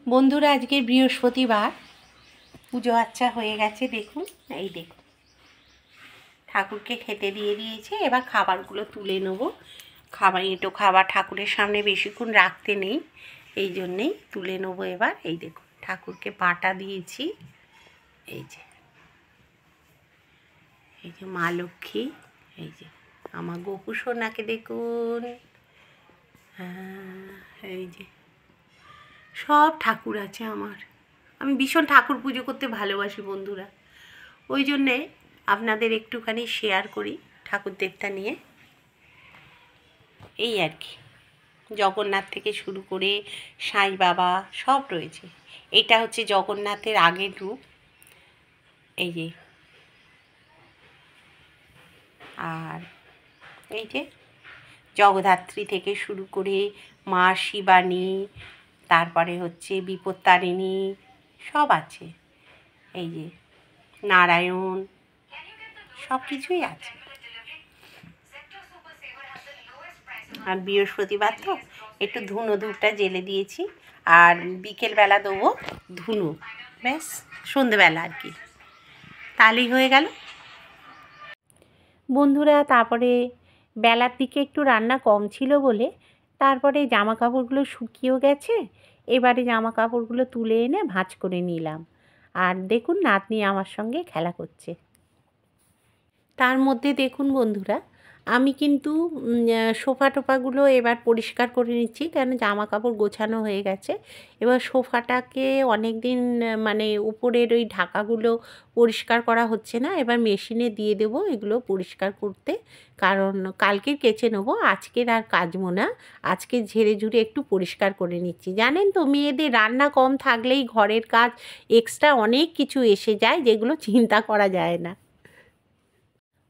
বন্ধুরা, আজকে বৃহস্পতিবার, পুজো আচ্চা হয়ে গেছে। দেখুন, এই দেখুন, ঠাকুরকে খেতে দিয়ে দিয়েছে। এবার খাবারগুলো তুলে নেবো। খাবার ঠাকুরের সামনে বেশিক্ষণ রাখতে নেই, এই জন্যেই তুলে নেবো এবার। এই দেখুন, ঠাকুরকে পাটা দিয়েছি। এই যে মা লক্ষ্মী, এই যে আমার গোপু সোনাকে দেখুন। এই যে সব ঠাকুর আছে আমার। আমি ভীষণ ঠাকুর পুজো করতে ভালোবাসি বন্ধুরা, ওই জন্যে আপনাদের একটুখানি শেয়ার করি ঠাকুর দেবতা নিয়ে। এই আর কি, জগন্নাথ থেকে শুরু করে সাই বাবা সব রয়েছে। এটা হচ্ছে জগন্নাথের আগের রূপ, এই যে। আর এই যে জগদ্ধাত্রী থেকে শুরু করে মা শিবানী, তারপরে হচ্ছে বিপত্তারিণী, সব আছে। এই যে নারায়ণ, সব কিছুই আছে। আর বৃহস্পতিবার তো একটু ধূপটা জ্বেলে দিয়েছি। আর বিকেলবেলা দেবো ধুনো, ব্যাস সন্ধেবেলা আর কি, তাহলেই হয়ে গেল বন্ধুরা। তারপরে বেলার দিকে একটু রান্না কম ছিল বলে তারপরে জামা কাপড়গুলো শুকিয়েও গেছে। এবারে জামা কাপড়গুলো তুলে এনে ভাঁজ করে নিলাম। আর দেখুন, নাতনি আমার সঙ্গে খেলা করছে। তার মধ্যে দেখুন বন্ধুরা, আমি কিন্তু সোফা টোফাগুলো এবার পরিষ্কার করে নিচ্ছি, কেন জামা কাপড় গোছানো হয়ে গেছে। এবার সোফাটাকে অনেক দিন মানে উপরের ওই ঢাকাগুলো পরিষ্কার করা হচ্ছে না, এবার মেশিনে দিয়ে দেবো এগুলো পরিষ্কার করতে। কারণ কালকের কেচে নেবো, আজকের আর কাচবো না। আজকে ঝেড়ে ঝুড়ে একটু পরিষ্কার করে নিচ্ছি। জানেন তো, মেয়েদের রান্না কম থাকলেই ঘরের কাজ এক্সট্রা অনেক কিছু এসে যায়, যেগুলো চিন্তা করা যায় না।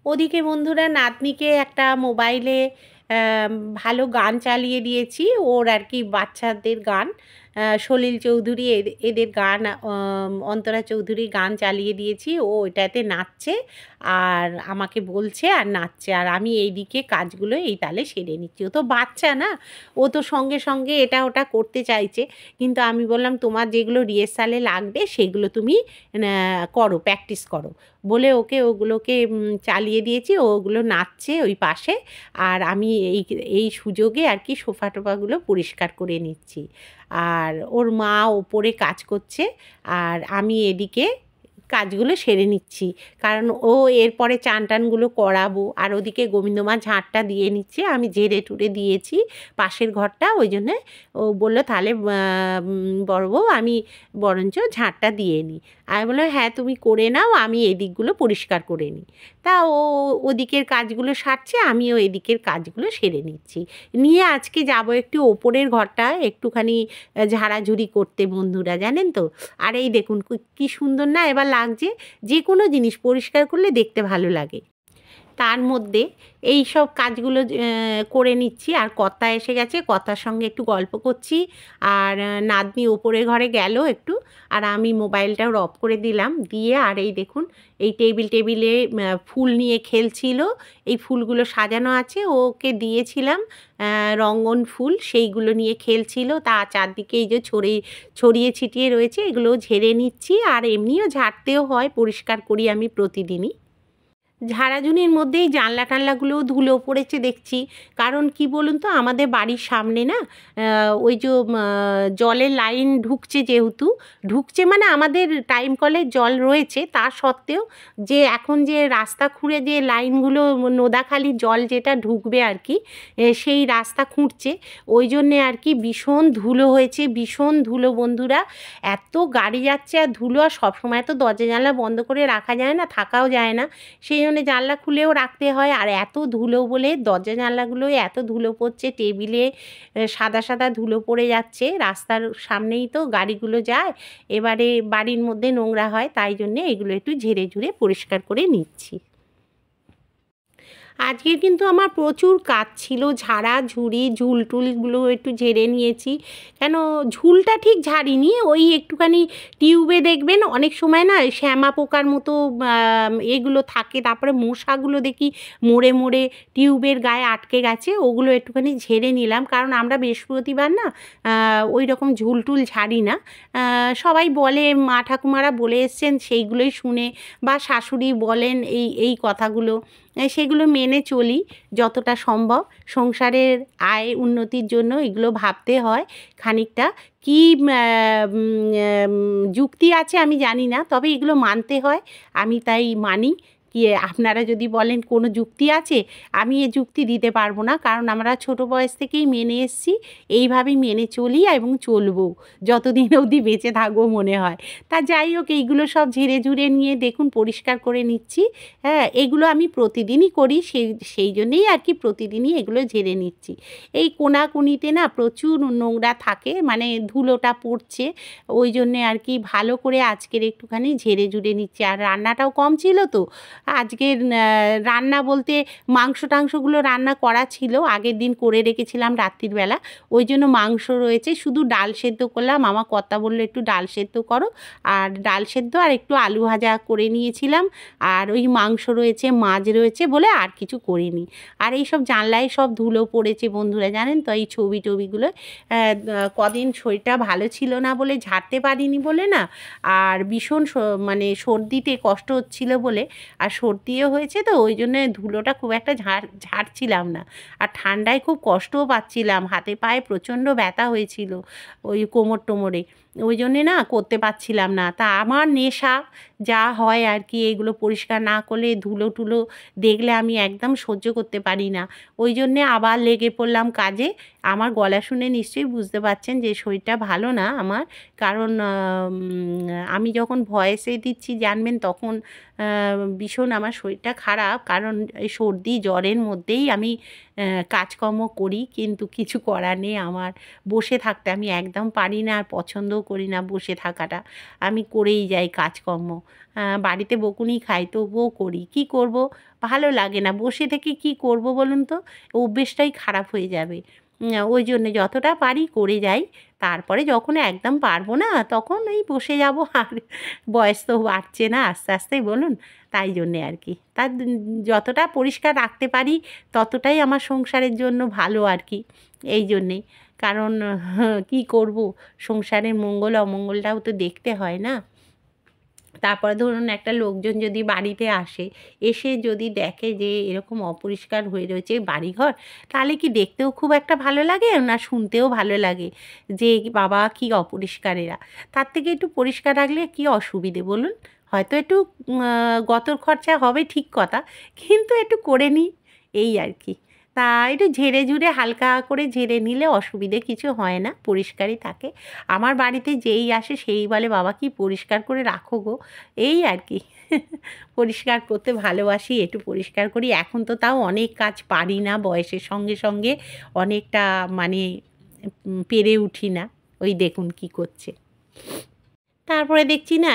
ওদিকে বন্ধুরা, নাতনিকে একটা মোবাইলে ভালো গান চালিয়ে দিয়েছি, ওর আর কি বাচ্চাদের গান। সলিল চৌধুরী এদের গান, অন্তরা চৌধুরী গান চালিয়ে দিয়েছি। ও এটাতে নাচছে আর আমাকে বলছে আর নাচছে, আর আমি এইদিকে কাজগুলো এই তালে সেরে নিচ্ছি। ও তো বাচ্চা না, ও তো সঙ্গে সঙ্গে এটা ওটা করতে চাইছে, কিন্তু আমি বললাম তোমার যেগুলো রিহার্সালে লাগবে সেগুলো তুমি করো, প্র্যাকটিস করো বলে ওকে ওগুলোকে চালিয়ে দিয়েছি। ওগুলো নাচছে ওই পাশে, আর আমি এই সুযোগে আর কি সোফা টোফাগুলো পরিষ্কার করে নিচ্ছি। আর ওর মা ওপরে কাজ করছে, আর আমি এদিকে কাজগুলো সেরে নিচ্ছি, কারণ ও এরপরে চান টানগুলো করাবো। আর ওদিকে গোবিন্দমা ঝাঁটটা দিয়ে নিচ্ছে, আমি ঝেড়ে টুড়ে দিয়েছি পাশের ঘরটা, ওই জন্যে ও বললো তাহলে বড় বউ আমি বরঞ্চ ঝাঁটটা দিয়ে নিই। আমি বললাম হ্যাঁ তুমি করে নাও, আমি এদিকগুলো পরিষ্কার করে নিই। তা ও ওদিকের কাজগুলো সারছে, আমিও এদিকের কাজগুলো সেরে নিচ্ছি। নিয়ে আজকে যাব একটু ওপরের ঘরটা একটুখানি ঝাড়াঝুড়ি করতে বন্ধুরা, জানেন তো। আর এই দেখুন কি সুন্দর না এবার লাগছে, যে কোনো জিনিস পরিষ্কার করলে দেখতে ভালো লাগে। তার মধ্যে এই সব কাজগুলো করে নিচ্ছি। আর কর্তা এসে গেছে, কর্তার সঙ্গে একটু গল্প করছি। আর নাতনি ওপরের ঘরে গেল একটু, আর আমি মোবাইলটাও অফ করে দিলাম দিয়ে। আর এই দেখুন, এই টেবিলে ফুল নিয়ে খেলছিল। এই ফুলগুলো সাজানো আছে, ওকে দিয়েছিলাম রঙ্গন ফুল, সেইগুলো নিয়ে খেলছিল। তা চারদিকে এই যে ছড়িয়ে ছিটিয়ে রয়েছে, এগুলো ঝেড়ে নিচ্ছি। আর এমনিও ঝাড়তেও হয়, পরিষ্কার করি আমি প্রতিদিনই। ঝাড়াঝুনির মধ্যেই জানলা টানলাগুলোও ধুলো পড়েছে দেখছি। কারণ কি বলুন তো, আমাদের বাড়ির সামনে না ওই যে জলের লাইন ঢুকছে, যেহেতু ঢুকছে মানে আমাদের টাইম কলের জল রয়েছে, তা সত্ত্বেও যে এখন যে রাস্তা খুঁড়ে যে লাইনগুলো নোদাখালি জল যেটা ঢুকবে আর কি, সেই রাস্তা খুঁড়ছে, ওই জন্যে আর কি ভীষণ ধুলো হয়েছে, ভীষণ ধুলো বন্ধুরা। এত গাড়ি যাচ্ছে আর ধুলো, আর সবসময় তো দরজা জানলা বন্ধ করে রাখা যায় না, থাকাও যায় না, সেই জন্য জানলা খুলেও রাখতে হয়। আর এত ধুলো বলে দরজা জানলাগুলোয় এত ধুলো পড়ছে, টেবিলে সাদা সাদা ধুলো পড়ে যাচ্ছে। রাস্তার সামনেই তো গাড়িগুলো যায়, এবারে বাড়ির মধ্যে নোংরা হয়, তাই জন্যে এগুলো একটু ঝেড়ে ঝুড়ে পরিষ্কার করে নিচ্ছি। আজকে কিন্তু আমার প্রচুর কাজ ছিল, ঝাড়াঝুড়ি ঝুল টুলগুলো একটু ঝেড়ে নিয়েছি। কেন ঝুলটা ঠিক ঝাড়িনি, ওই একটুখানি টিউবে দেখবেন অনেক সময় না শ্যামা পোকার মতো এগুলো থাকে, তারপরে মশাগুলো দেখি মোড়ে মোড়ে টিউবের গায়ে আটকে গেছে, ওগুলো একটুখানি ঝেড়ে নিলাম। কারণ আমরা বৃহস্পতিবার না ওই রকম ঝুল টুল ঝাড়ি না। সবাই বলে, মা ঠাকুমারা বলে এসছেন, সেইগুলোই শুনে বা শাশুড়ি বলেন এই কথাগুলো, সেগুলো মেনে চলি যতটা সম্ভব। সংসারের আয় উন্নতির জন্য এগুলো ভাবতে হয় খানিকটা। কী যুক্তি আছে আমি জানি না, তবে এগুলো মানতে হয়, আমি তাই মানি। কি আপনারা যদি বলেন কোনো যুক্তি আছে, আমি এ যুক্তি দিতে পারবো না, কারণ আমরা ছোটো বয়স থেকেই মেনে এসেছি, এইভাবেই মেনে চলি এবং চলবো যতদিন অবধি বেঁচে থাকবো মনে হয়। তা যাই হোক, এইগুলো সব ঝেড়ে ঝুড়ে নিয়ে দেখুন পরিষ্কার করে নিচ্ছি। হ্যাঁ, এগুলো আমি প্রতিদিনই করি, সেই জন্যেই আর কি প্রতিদিনই এগুলো ঝেড়ে নিচ্ছি। এই কোনাকুনিতে না প্রচুর নোংরা থাকে, মানে ধুলোটা পড়ছে, ওই জন্যে আর কি ভালো করে আজকের একটুখানি ঝেড়ে ঝুড়ে নিচ্ছি। আর রান্নাটাও কম ছিল তো আজকের, রান্না বলতে মাংস টাংসগুলো রান্না করা ছিল, আগের দিন করে রেখেছিলাম রাত্রির বেলা, ওই জন্য মাংস রয়েছে, শুধু ডাল সেদ্ধ করলাম। আমার কর্তা বললো একটু ডাল সেদ্ধ করো, আর ডাল সেদ্ধ আর একটু আলু ভাজা করে নিয়েছিলাম, আর ওই মাংস রয়েছে, মাছ রয়েছে বলে আর কিছু করিনি। আর এই সব জানলায় সব ধুলো পড়েছে বন্ধুরা, জানেন তো, এই ছবি টবিগুলো কদিন শরীরটা ভালো ছিল না বলে ঝাড়তে পারিনি বলে না, আর ভীষণ মানে সর্দিতে কষ্ট হচ্ছিল বলে, আর সর্দিও হয়েছে তো ওই জন্য ধুলোটা খুব একটা ঝাড়ছিলাম না। আর ঠান্ডায় খুব কষ্টও পাচ্ছিলাম, হাতে পায়ে প্রচণ্ড ব্যথা হয়েছিল ওই কোমর টোমরে, ওই জন্যে না করতে পারছিলাম না। তা আমার নেশা যা হয় আর কি, এগুলো পরিষ্কার না করলে ধুলো টুলো দেখলে আমি একদম সহ্য করতে পারি না, ওই জন্যে আবার লেগে পড়লাম কাজে। আমার গলা শুনে নিশ্চয়ই বুঝতে পারছেন যে শরীরটা ভালো না আমার, কারণ আমি যখন ভয়েসে দিচ্ছি জানবেন তখন ভীষণ আমার শরীরটা খারাপ, কারণ এই সর্দি জ্বরের মধ্যেই আমি কাজকর্ম করি, কিন্তু কিছু করার নেই। আমার বসে থাকতে আমি একদম পারি না, আর পছন্দও করি না বসে থাকাটা, আমি করেই যাই কাজকর্ম। বাড়িতে বকুনি খাই তবুও করি, কী করব, ভালো লাগে না বসে থেকে, কি করব বলুন তো, অভ্যেসটাই খারাপ হয়ে যাবে। ওই জন্যে যতটা পারি করে যাই, তারপরে যখন একদম পারবো না তখন এই বসে যাব। আর বয়স তো বাড়ছে না আস্তে আস্তে বলুন, তাই জন্যে আর কি। তার যতটা পরিষ্কার রাখতে পারি ততটাই আমার সংসারের জন্য ভালো আর কি, এই জন্যেই। কারণ কী করব, সংসারের মঙ্গল অমঙ্গলটাও তো দেখতে হয় না। তারপরে ধরুন একটা লোকজন যদি বাড়িতে আসে, এসে যদি দেখে যে এরকম অপরিষ্কার হয়ে রয়েছে বাড়িঘর, তাহলে কি দেখতেও খুব একটা ভালো লাগে না শুনতেও ভালো লাগে যে বাবা কী অপরিষ্কার এরা। তার থেকে একটু পরিষ্কার রাখলে কী অসুবিধে বলুন? হয়তো একটু গতর খরচা হবে ঠিক কথা, কিন্তু একটু করে নিই, এই আর কি। তা একটু ঝেড়ে ঝুড়ে হালকা করে ঝেড়ে নিলে অসুবিধে কিছু হয় না, পরিষ্কারই থাকে। আমার বাড়িতে যেই আসে সেই বলে বাবা কি পরিষ্কার করে রাখো গো, এই আর কি। পরিষ্কার করতে ভালোবাসি, একটু পরিষ্কার করি। এখন তো তাও অনেক কাজ পারি না, বয়সের সঙ্গে সঙ্গে অনেকটা মানে পেরে উঠি না, ওই দেখুন কি করছে। তারপরে দেখছি না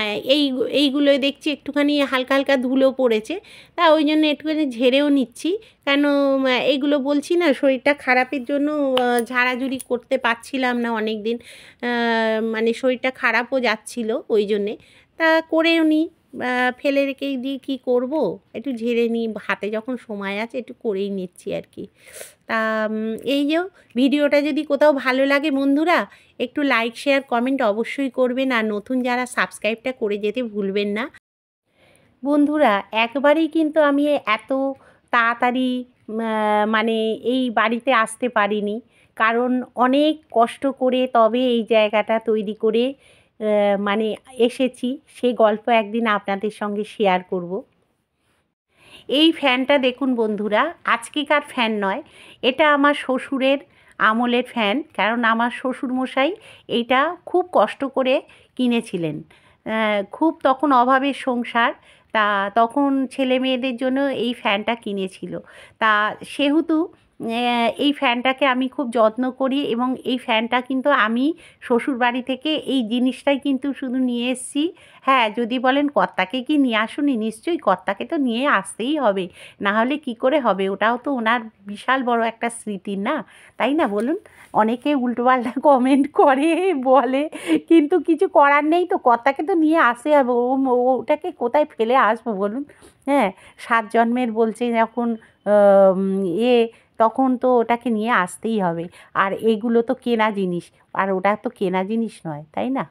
এইগুলোয় দেখছি একটুখানি হালকা হালকা ধুলো পড়েছে, তা ওই জন্য একটুখানি ঝেড়েও নিচ্ছি। কেন এইগুলো বলছি না শরীরটা খারাপের জন্য ঝাড়াঝুড়ি করতে পারছিলাম না অনেক দিন, মানে শরীরটা খারাপও যাচ্ছিল ওই জন্যে। তা করেও নিই, ফেলে রেখে দিয়ে কী করব, একটু ঝেড়ে নিই, হাতে যখন সময় আছে একটু করেই নিচ্ছি আর কি। তা এই যে ভিডিওটা যদি কোথাও ভালো লাগে বন্ধুরা, একটু লাইক শেয়ার কমেন্ট অবশ্যই করবেন, আর নতুন যারা সাবস্ক্রাইবটা করে যেতে ভুলবেন না বন্ধুরা। একবারেই কিন্তু আমি এত তাড়াতাড়ি মানে এই বাড়িতে আসতে পারিনি, কারণ অনেক কষ্ট করে তবে এই জায়গাটা তৈরি করে মানে এসেছি। সে গল্প একদিন আপনাদের সঙ্গে শেয়ার করব। এই ফ্যানটা দেখুন বন্ধুরা, আজকেকার ফ্যান নয়, এটা আমার শ্বশুরের আমলের ফ্যান, কারণ আমার শ্বশুরমশাই এইটা খুব কষ্ট করে কিনেছিলেন। খুব তখন অভাবের সংসার, তা তখন ছেলে মেয়েদের জন্য এই ফ্যানটা কিনেছিল। তা সেহেতু এই ফ্যানটাকে আমি খুব যত্ন করি এবং এই ফ্যানটা কিন্তু আমি শ্বশুরবাড়ি থেকে এই জিনিসটাই কিন্তু শুধু নিয়ে এসেছি। হ্যাঁ, যদি বলেন কর্তাকে কি নিয়ে আসুনি, নিশ্চয়ই কর্তাকে তো নিয়ে আসতেই হবে, না হলে কী করে হবে? ওটাও তো ওনার বিশাল বড় একটা স্মৃতি না, তাই না বলুন? অনেকে উল্টোপাল্টা কমেন্ট করে বলে, কিন্তু কিছু করার নেই তো, কর্তাকে তো নিয়ে আসতে হবে। ওটাকে কোথায় ফেলে আসবো বলুন? হ্যাঁ, 7 জন্মের বলছে যখন আম এ তখন তো ওটাকে নিয়ে আসতেই হবে। আর এইগুলো তো কেনা জিনিস, আর ওটা তো কেনা জিনিস নয়, তাই না?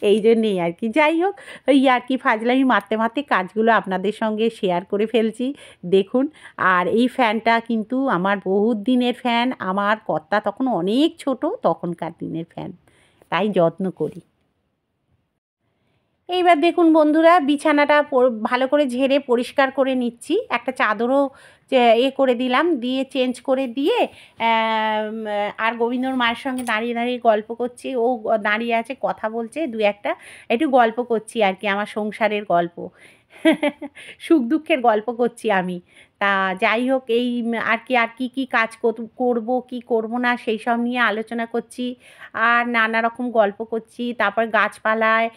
এই জন্যেই আর কি। যাই হোক, ওই আর কি ফাজলামি মারতে মারতে কাজগুলো আপনাদের সঙ্গে শেয়ার করে ফেলছি, দেখুন। আর এই ফ্যানটা কিন্তু আমার বহুত দিনের ফ্যান, আমার কর্তা তখন অনেক ছোট, তখনকার দিনের ফ্যান, তাই যত্ন করি। এইবার দেখুন বন্ধুরা, বিছানাটা ভালো করে ঝেড়ে পরিষ্কার করে নিচ্ছি, একটা চাদরও করে দিলাম, দিয়ে চেঞ্জ করে দিয়ে আর গোবিন্দর মায়ের সঙ্গে দাঁড়িয়ে দাঁড়িয়ে গল্প করছি। ও দাঁড়িয়ে আছে, কথা বলছে, দু একটা একটু গল্প করছি আর কি, আমার সংসারের গল্প। সুখ দুঃখের গল্প করছি আমি। তা যাই হোক, এই আর কি কী কাজ করব কি করব না সেই সব নিয়ে আলোচনা করছি, আর নানা রকম গল্প করছি। তারপর গাছপালায়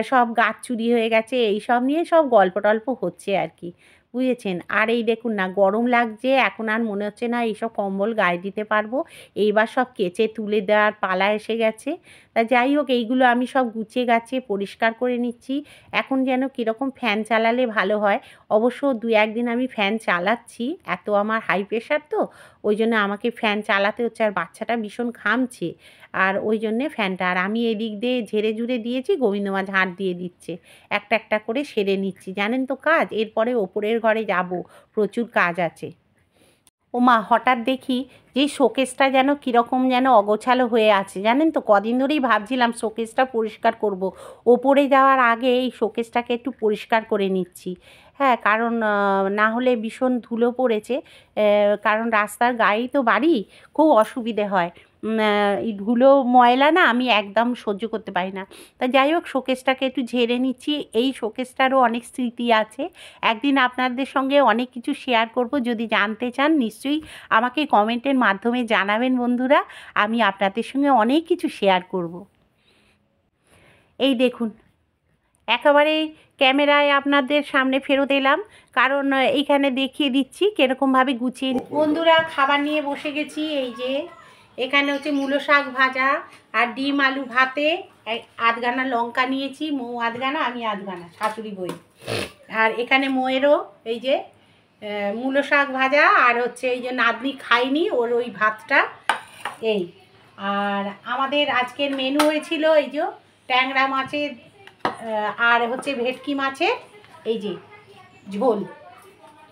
সব গাছ চুরি হয়ে গেছে, এই সব নিয়ে সব গল্প টল্প হচ্ছে আর কি, বুঝেছেন? আর এই দেখুন না, গরম লাগছে, এখন আর মনে হচ্ছে না এইসব কম্বল গায়ে দিতে পারবো, এইবার সব কেচে তুলে দেওয়ার পালা এসে গেছে। তা যাই হোক, এইগুলো আমি সব গুছিয়ে গাছিয়ে পরিষ্কার করে নিচ্ছি। এখন যেন কীরকম ফ্যান চালালে ভালো হয়। অবশ্য 2-1 দিন আমি ফ্যান চালাচ্ছি, এত আমার হাই প্রেশার তো, ওই জন্য আমাকে ফ্যান চালাতে হচ্ছে, আর বাচ্চাটা ভীষণ ঘামছে, আর ওই জন্যে ফ্যানটা, আর আমি এদিক দিয়ে ঝেড়ে ঝুড়ে দিয়েছি, গোবিন্দমা ঝাঁট দিয়ে দিচ্ছে, একটা একটা করে সেরে নিচ্ছি। জানেন তো কাজ, এরপরে ওপরের ঘরে যাব, প্রচুর কাজ আছে। ও মা, হঠাৎ দেখি যে শোকেসটা যেন কীরকম যেন অগোছালো হয়ে আছে, জানেন তো? কদিন ধরেই ভাবছিলাম শোকেসটা পরিষ্কার করব, ওপরে যাওয়ার আগে এই শোকেসটাকে একটু পরিষ্কার করে নিচ্ছি। হ্যাঁ, কারণ না হলে ভীষণ ধুলো পড়েছে, কারণ রাস্তার গায়েই তো বাড়ি, খুব অসুবিধে হয়। এই ধুলো ময়লা না আমি একদম সহ্য করতে পারি না। তা যাই হোক, শোকেসটাকে একটু ঝেড়ে নিচ্ছি। এই শোকেসটারও অনেক স্মৃতি আছে, একদিন আপনাদের সঙ্গে অনেক কিছু শেয়ার করব, যদি জানতে চান নিশ্চয়ই আমাকে কমেন্টের মাধ্যমে জানাবেন বন্ধুরা, আমি আপনাদের সঙ্গে অনেক কিছু শেয়ার করব। এই দেখুন, একেবারে ক্যামেরায় আপনাদের সামনে ফেরত এলাম, কারণ এইখানে দেখিয়ে দিচ্ছি কীরকমভাবে গুছিয়ে। বন্ধুরা, খাবার নিয়ে বসে গেছি। এই যে এখানে হচ্ছে মূলো শাক ভাজা আর ডিম আলু ভাতে, 8 লঙ্কা নিয়েছি, মৌ 8, আমি 8, শাশুড়ি বই। আর এখানে মৌয়েরও এই যে মূলো শাক ভাজা, আর হচ্ছে এই যে নাতনি খাইনি, ওর ওই ভাতটা এই। আর আমাদের আজকের মেনু হয়েছিল এই যে ট্যাংরা মাছের আর হচ্ছে ভেটকি মাছের এই যে ঝোল,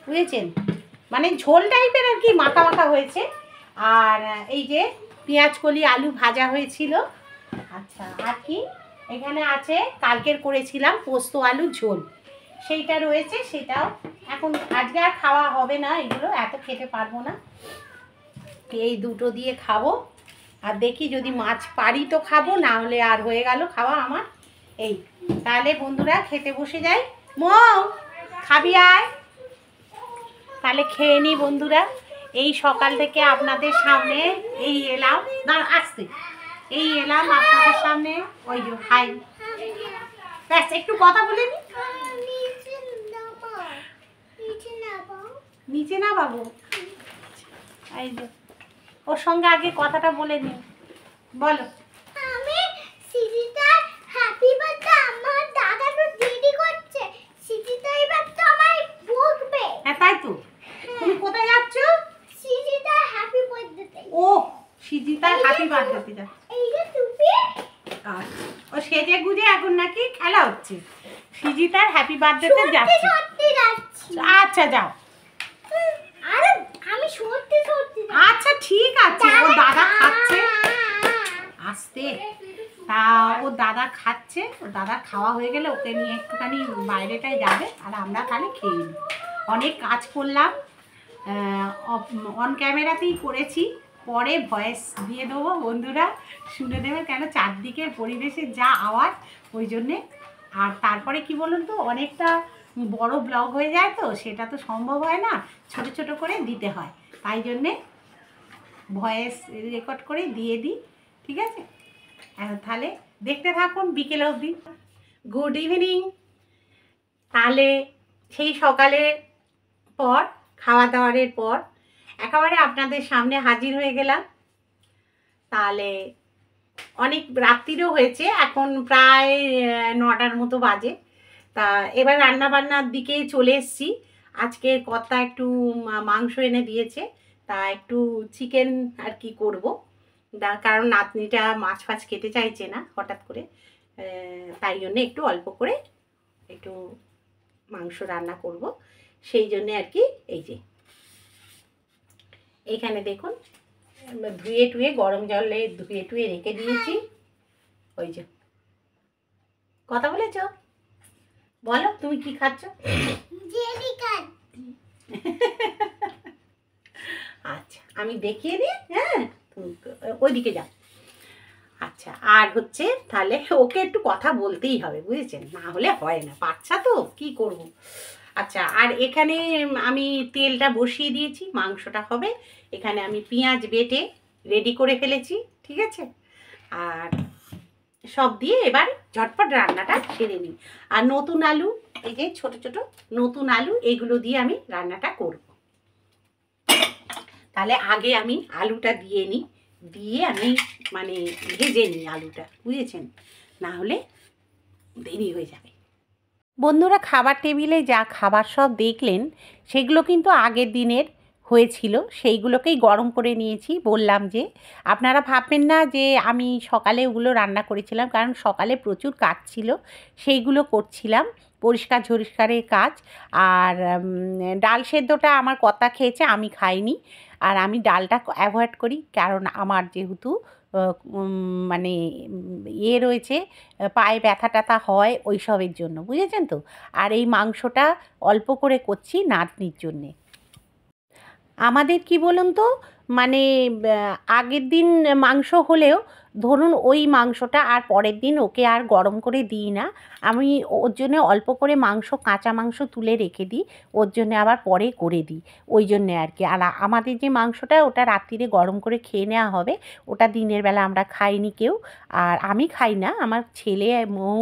বুঝেছেন? মানে ঝোল টাইপের আর কি, মাখা মাখা হয়েছে। আর এই যে পেঁয়াজ কলি আলু ভাজা হয়েছিল। আচ্ছা, আর কি এখানে আছে, কালকের করেছিলাম পোস্ত আলু ঝোল, সেইটা রয়েছে, সেটাও এখন আজকে আর খাওয়া হবে না, এগুলো এত খেতে পারবো না, এই দুটো দিয়ে খাবো। আর দেখি যদি মাছ পারি তো খাবো, না হলে আর হয়ে গেল খাওয়া আমার। এই তাহলে বন্ধুরা খেতে বসে যাই। মৌ, খাবি আয়? তাহলে খেয়ে নিই বন্ধুরা। এই সকাল থেকে আপনাদের সামনে এই এলাম, না আসতে এই এলাম আপনাদের সামনে, ওই যে হাই, ব্যাস একটু কথা বলে নি। নিচে না বাবু, এই যে ওর সঙ্গে আগে কথাটা বলে নি, বলো। আমি সিজিতার হ্যাপি বার্থডে, আমার দাদা তো দেরি করছে, সিজিতা এবার তো আমায় বকবে। হ্যাঁ তাই তো, তুমি কোথায় যাচ্ছ? সিজিতার হ্যাপি বার্থডে। ও, সিজিতার হ্যাপি বার্থডে যা। এই যে টুপি, আচ্ছা, ও সেজে গুজে এখন নাকি খেলা হচ্ছে, সিজিতার হ্যাপি বার্থডেতে যাচ্ছে। সত্যি যাচ্ছি। আচ্ছা যাও। আরে আমি সত্যি সত্যি। আচ্ছা ঠিক আছে, ও দাদা খাচ্ছে, আস্তে। তা ও দাদা খাচ্ছে, ও দাদা খাওয়া হয়ে গেলে ওকে নিয়ে একটুখানি বাইরেটায় যাবে, আর আমরা তাহলে খেয়ে নিই। অনেক কাজ করলাম, অন ক্যামেরাতেই করেছি, পরে ভয়েস দিয়ে দেবো, বন্ধুরা শুনে দেবে, কেন চারদিকের পরিবেশের যা আওয়াজ, ওই জন্যে। আর তারপরে কি বলুন তো, অনেকটা বড় ব্লগ হয়ে যায় তো, সেটা তো সম্ভব হয় না, ছোট ছোট করে দিতে হয়। তাই জন্যে ভয়েস রেকর্ড করে দিয়ে দিই, ঠিক আছে? তাহলে দেখতে থাকুন বিকেল অবধি। Good evening. তাহলে সেই সকালের পর খাওয়া দাওয়ারের পর একেবারে আপনাদের সামনে হাজির হয়ে গেলাম। তাহলে অনেক রাত্রিরও হয়েছে, এখন প্রায় 9টার মতো বাজে। তা এবার রান্নাবান্নার দিকে চলে এসেছি। আজকে কর্তা একটু মাংস এনে দিয়েছে, তা একটু চিকেন আর কি করব, কারণ নাতনিটা মাছ ফাছ খেতে চাইছে না হঠাৎ করে, তাই জন্য একটু অল্প করে একটু মাংস রান্না করব। সেই জন্যে আর কি এই যে এখানে দেখুন ধুয়ে টুয়ে গরম জলে ধুয়ে টুয়ে রেখে দিয়েছি। ওই যে কথা বলেছ, বলো তুমি কি খাচ্ছ? আচ্ছা আমি দেখিয়ে দিই, হ্যাঁ ওইদিকে যাও। আচ্ছা আর হচ্ছে তাহলে ওকে একটু কথা বলতেই হবে, বুঝেছেন, না হলে হয় না, বাচ্চা তো কি করব। আচ্ছা আর এখানে আমি তেলটা বসিয়ে দিয়েছি, মাংসটা হবে। এখানে আমি পেঁয়াজ বেটে রেডি করে ফেলেছি, ঠিক আছে? আর সব দিয়ে এবার ঝটপট রান্নাটা সেরে নিই। আর নতুন আলু, এই যে ছোট ছোট নতুন আলু, এগুলো দিয়ে আমি রান্নাটা করব। তাহলে আগে আমি আলুটা দিয়ে নিই, দিয়ে আমি মানে ভেজে নিই আলুটা, বুঝেছেন, না হলে দেরি হয়ে যাবে। বন্ধুরা খাবার টেবিলে যা খাবার সব দেখলেন সেগুলো কিন্তু আগের দিনের হয়েছিল, সেইগুলোকেই গরম করে নিয়েছি। বললাম যে আপনারা ভাববেন না যে আমি সকালে ওগুলো রান্না করেছিলাম, কারণ সকালে প্রচুর কাজ ছিল, সেইগুলো করছিলাম, পরিষ্কার ঝরিষ্কারের কাজ। আর ডাল সেদ্ধটা আমার কর্তা খেয়েছে, আমি খাইনি। আর আমি ডালটা অ্যাভয়েড করি, কারণ আমার যেহেতু মানে রয়েছে, পায়ে ব্যথা ট্যাথা হয় ওই সবের জন্য, বুঝেছেন তো। আর এই মাংসটা অল্প করে করছি নাতনির জন্যে। আমাদের কি বলুন তো, মানে আগের দিন মাংস হলেও ধরুন ওই মাংসটা আর পরের দিন ওকে আর গরম করে দিই না, আমি ওর জন্যে অল্প করে মাংস, কাঁচা মাংস তুলে রেখে দিই, ওর জন্যে আবার পরে করে দিই, ওই জন্যে আর কি। আর আমাদের যে মাংসটা ওটা রাত্রিরে গরম করে খেয়ে নেওয়া হবে, ওটা দিনের বেলা আমরা খাইনি কেউ। আর আমি খাই না, আমার ছেলে মৌ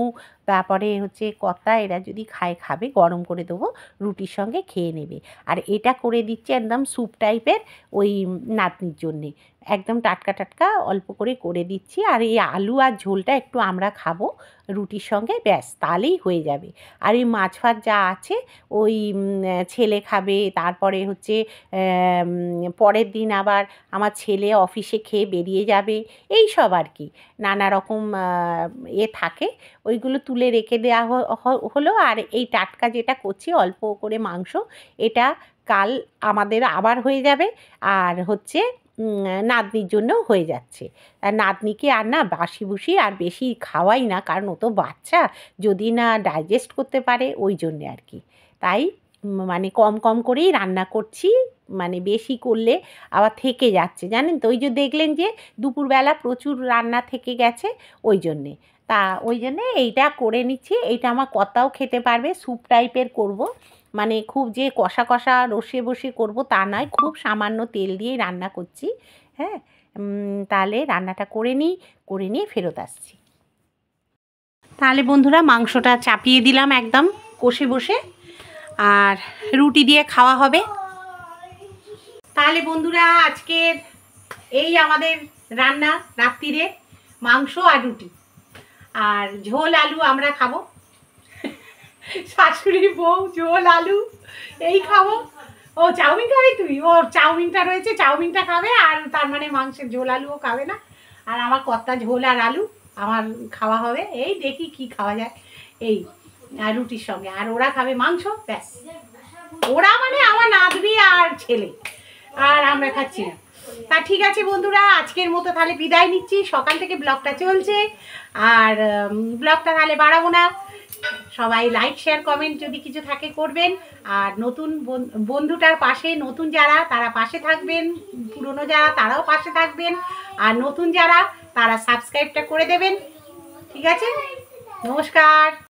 তারপরে হচ্ছে কর্তা, এরা যদি খাবে, গরম করে দেবো, রুটির সঙ্গে খেয়ে নেবে। আর এটা করে দিচ্ছি একদম স্যুপ টাইপের ওই নাতনির জন্যে, একদম টাটকা টাটকা অল্প করে দিচ্ছি। আর এই আলু আর ঝোলটা একটু আমরা খাবো রুটির সঙ্গে, ব্যাস তাহলেই হয়ে যাবে। আর এই মাছ ফাছ যা আছে ওই ছেলে খাবে, তারপরে হচ্ছে পরের দিন আবার আমার ছেলে অফিসে খেয়ে বেরিয়ে যাবে, এই সব আর কি নানা রকম থাকে, ওইগুলো তুলে রেখে দেওয়া হলো। আর এই টাটকা যেটা করছি অল্প করে মাংস, এটা কাল আমাদের আবার হয়ে যাবে। আর হচ্ছে নাতনির জন্যও হয়ে যাচ্ছে। আর নাতনিকে আর না বাসি বুসি আর বেশি খাওয়াই না, কারণ ও তো বাচ্চা, যদি না ডাইজেস্ট করতে পারে, ওই জন্যে আর কি। তাই মানে কম কম করেই রান্না করছি, মানে বেশি করলে আবার থেকে যাচ্ছে, জানেন তো। ওই যে দেখলেন যে দুপুরবেলা প্রচুর রান্না থেকে গেছে, ওই জন্যে। তা ওই জন্যে এইটা করে নিচ্ছি। এইটা আমার কর্তাও খেতে পারবে, স্যুপ টাইপের করব, মানে খুব যে কষা কষা রসে বসে করব তা নয়, খুব সামান্য তেল দিয়েই রান্না করছি, হ্যাঁ। তাহলে রান্নাটা করে নিয়ে ফেরত আসছি। তাহলে বন্ধুরা মাংসটা চাপিয়ে দিলাম একদম কষে বসে, আর রুটি দিয়ে খাওয়া হবে। তাহলে বন্ধুরা আজকের এই আমাদের রান্না, রাত্রিরে মাংস আর রুটি, আর ঝোল আলু আমরা খাবো, শাশুড়ি বউ ঝোল আলু এই খাবো। ও চাউমিন খাবে, তুই ওর চাউমিনটা রয়েছে, চাউমিনটা খাবে, আর তার মানে মাংসের ঝোল আলুও খাবে না। আর আমার কর্তা ঝোল আর আলু আমার খাওয়া হবে, এই দেখি কি খাওয়া যায় এই আর রুটির সঙ্গে। আর ওরা খাবে মাংস, ব্যাস। ওরা মানে আমার নাতনি আর ছেলে, আর আমরা খাচ্ছি না। তা ঠিক আছে বন্ধুরা, আজকের মতো তাহলে বিদায় নিচ্ছি। সকাল থেকে ব্লগটা চলছে, আর ব্লগটা তাহলে বাড়াবো না। সবাই লাইক শেয়ার কমেন্ট যদি কিছু থাকে করবেন। আর নতুন বন্ধুটার পাশে, নতুন যারা তারা পাশে থাকবেন, পুরনো যারা তারাও পাশে থাকবেন, আর নতুন যারা তারা সাবস্ক্রাইবটা করে দেবেন, ঠিক আছে? নমস্কার।